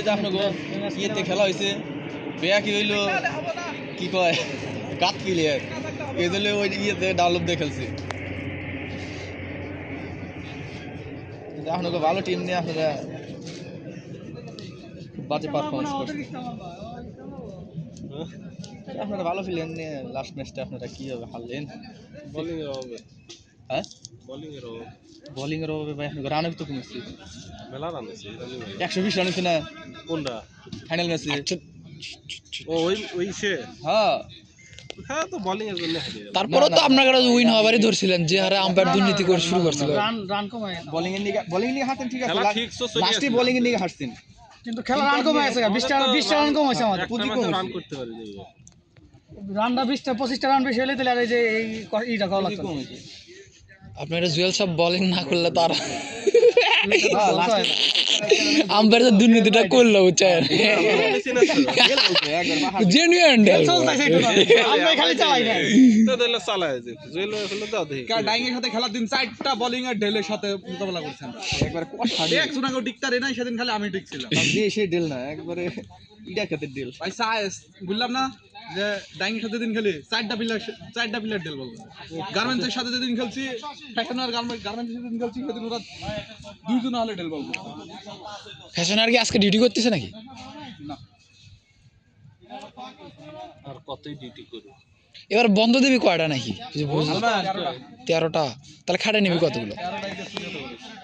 ম্যাচটা আপনাকে ইয়েতে খেলা হয়েছে বেয়া কি হইলো কি কয় কাত প্লেয়ার এই জন্য ওই ইয়েতে ডাউনলোড দিয়ে খেলছি। কিন্তু আপনাকে ভালো টিম নিয়ে আপনারা বাজে পারফরমেন্স করছেন। আপনারা ভালো প্লেয়ার নিয়ে লাস্ট ম্যাচটা আপনারা কীভাবে হারলেন? বোলিং এর অভাবে। হ্যাঁ বোলিং এর অভাবে। বোলিং এর অভাবে ভাই আপনাকে রানের তো কমেছে। মেলা রান আছে 120 রান হয়েছে না কোনটা ফাইনাল ম্যাচে? ও ওই সে হ্যাঁ হ্যাঁ তো বোলিং এর জন্য হারিয়ে গেল। তারপরে তো আপনার কাছে উইন হবারই ধরছিলেন যে হারে আম্পায়ার দুর্নীতি করে শুরু করছিল। বোলিং এর নিয়ে হারতেন ঠিক আছে, খেলা ঠিক তো চলে লাস্টে আসছে। বোলিং এর নিয়ে হারতেন কিন্তু খেলা রান কমে গেছে 20টা রান কম হয়েছে আমাদের। পুঁজি একটা কম ম্যাচে রান হয়েছে। করতে পারি নাই। রানটা 20টা 25টা রান বেশি হলে তাহলে আর এই যে এই ইটা করা পুঁজি লাগতো কম হয়েছে। আপনারা জুয়েল সব বোলিং না করলে তার হ্যাঁ, last এ আম্পায়ার যে দুর্নীতিটা করলো বুঝছেন বলেছি না তো। গেল বলতে একবার বাহার জেনুইন আমরা খালি চালাই না। তো তাহলে চালায় যে জুয়েল হলো দাও দেখি। ডাইং এর সাথে খেলার দিন 4টা বোলিং আর ডেলের সাথে মোকাবেলা করছেন। একবার কষা দিয়ে এক সুনাঙ্গ টিকতারে নাই সেদিন খালি আমি টিকছিলাম। সে ডেল না একবারে ইটা খেতে ডেল। ভাই সায়েস বললাম না যে ডাইং এর সাথে দিন খেলি 4টা প্লেয়ার ডেল বলবো। গার্মেন্টস এর সাথে যেদিন খেলছি ফ্যাশন আর গার্মেন্টস এর দিন খেলছি সেদিন ওরা দুইজন হলে ডেল বলবো। ফ্যাশনার কি আজকে ডিউটি করতেছে নাকি? না আর কতই ডিউটি করব। এবার বন্ধ দিবি কয়টা নাকি? 13টা। তাহলে খাটে নিবি কতগুলো?